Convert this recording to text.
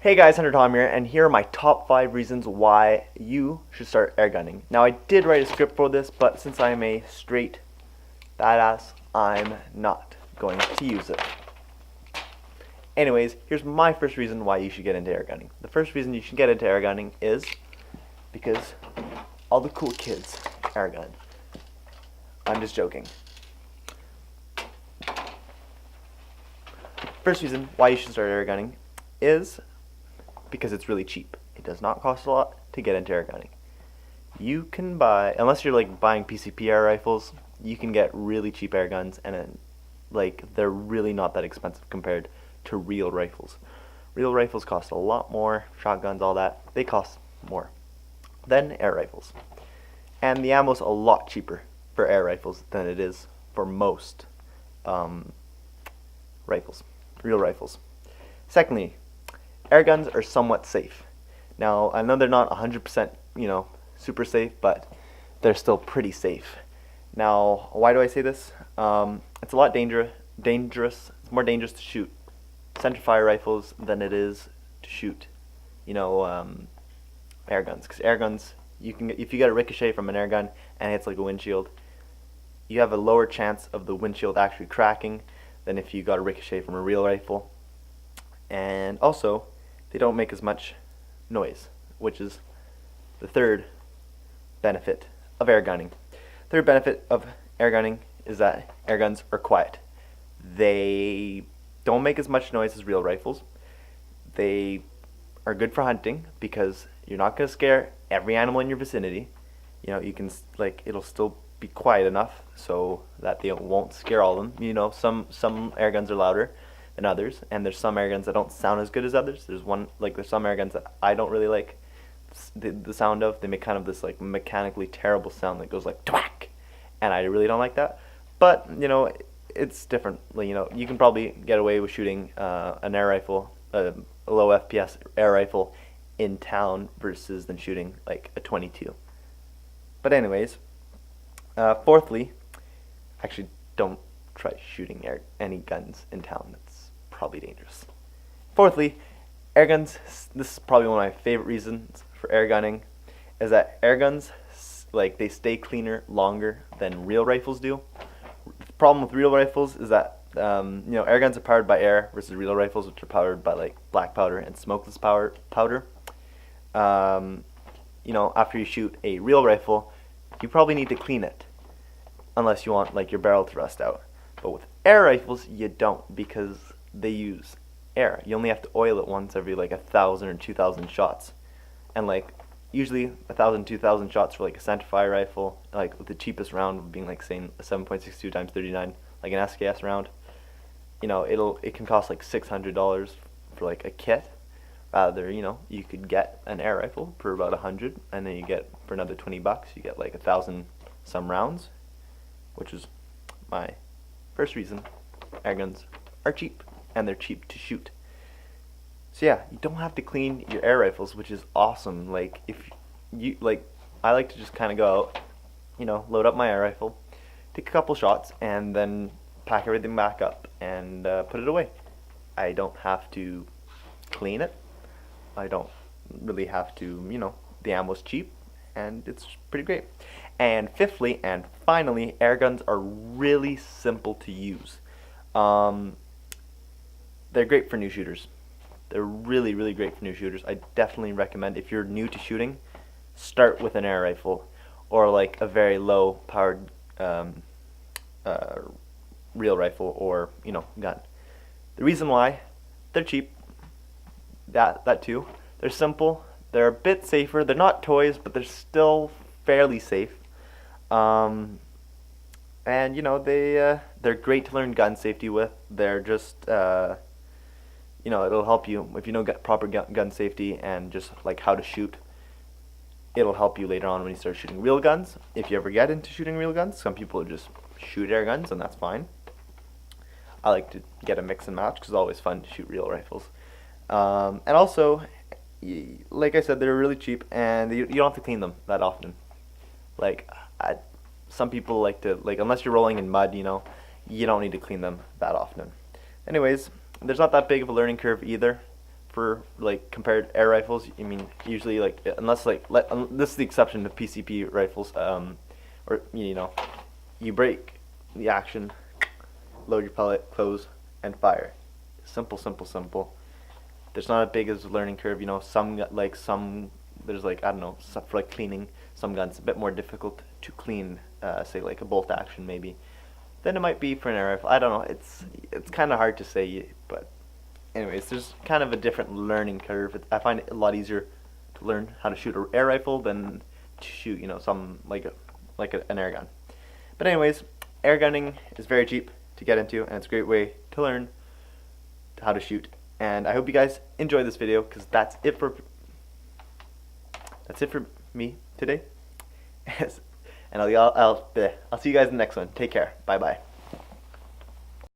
Hey guys, Hunter Tom here, and here are my top 5 reasons why you should start airgunning. Now, I did write a script for this, but since I'm a straight badass, I'm not going to use it. Anyways, here's my first reason why you should get into airgunning. The first reason you should get into airgunning is because all the cool kids airgun. I'm just joking. First reason why you should start airgunning is because it's really cheap. It does not cost a lot to get into airgunning. You can buy, unless you're like buying PCP air rifles, you can get really cheap air guns, and they're really not that expensive compared to real rifles. Real rifles cost a lot more, shotguns, all that, they cost more than air rifles. And the ammo's a lot cheaper for air rifles than it is for most rifles, real rifles. Secondly, air guns are somewhat safe. Now, I know they're not 100%, super safe, but they're still pretty safe. Now, why do I say this? It's a lot dangerous. It's more dangerous to shoot centerfire rifles than it is to shoot, air guns. Because air guns, if you get a ricochet from an air gun and it's like a windshield, you have a lower chance of the windshield actually cracking than if you got a ricochet from a real rifle. And also, they don't make as much noise, which is the third benefit of air gunning. Third benefit of air gunning is that air guns are quiet. They don't make as much noise as real rifles. They are good for hunting because you're not going to scare every animal in your vicinity. You can, it'll still be quiet enough so that they won't scare all of them. Some air guns are louder than others, and there's some air guns that don't sound as good as others. There's some air guns that I don't really like the sound of. They make kind of this mechanically terrible sound that goes like twack, and I really don't like that. But it's different. You can probably get away with shooting an air rifle, a low FPS air rifle in town versus than shooting like a 22. But anyways, fourthly, actually don't try shooting any guns in town. That's probably dangerous. Fourthly, air guns. This is probably one of my favorite reasons for air gunning, is that air guns, they stay cleaner longer than real rifles do. The problem with real rifles is that air guns are powered by air versus real rifles, which are powered by black powder and smokeless powder. After you shoot a real rifle, you probably need to clean it, unless you want your barrel to rust out. But with air rifles, you don't, because they use air. You only have to oil it once every 1,000 or 2,000 shots, and usually 1,000, 2,000 shots for a centerfire rifle, with the cheapest round being saying a 7.62 times 39, like an SKS round. It can cost $600 for a kit. Rather, you could get an air rifle for about 100, and then you get for another $20, you get 1,000 some rounds, which is my first reason air guns are cheap, and they're cheap to shoot. So yeah, you don't have to clean your air rifles, which is awesome. If you I like to just kind of go out, load up my air rifle, take a couple shots, and then pack everything back up and put it away. I don't have to clean it. I don't really have to, the ammo's cheap, and it's pretty great. And fifthly and finally, air guns are really simple to use. They're great for new shooters. They're really, really great for new shooters. I definitely recommend, if you're new to shooting, start with an air rifle or a very low powered real rifle or gun. The reason why, they're cheap. That too. They're simple. They're a bit safer. They're not toys, but they're still fairly safe. And they're great to learn gun safety with. They're just it'll help you if you know proper gun safety and just how to shoot. It'll help you later on when you start shooting real guns. If you ever get into shooting real guns, some people just shoot air guns, and that's fine. I like to get a mix and match because it's always fun to shoot real rifles. And also, like I said, they're really cheap, and you don't have to clean them that often. Some people like to, unless you're rolling in mud, you don't need to clean them that often. Anyways, there's not that big of a learning curve either. for like compared air rifles. I mean, usually like unless like this is the exception to PCP rifles. Or you know, you break the action, load your pellet, close, and fire. Simple, simple, simple. There's not as big as a learning curve. You know, some there's like I don't know stuff for like cleaning. Some guns a bit more difficult to clean. Say like a bolt action maybe. Than it might be for an air rifle. I don't know. It's kind of hard to say, but anyways, there's kind of a different learning curve. I find it a lot easier to learn how to shoot an air rifle than to shoot, you know, some an air gun. But anyways, air gunning is very cheap to get into, and it's a great way to learn how to shoot. And I hope you guys enjoyed this video, because that's it for me today. And I'll see you guys in the next one. Take care. Bye bye.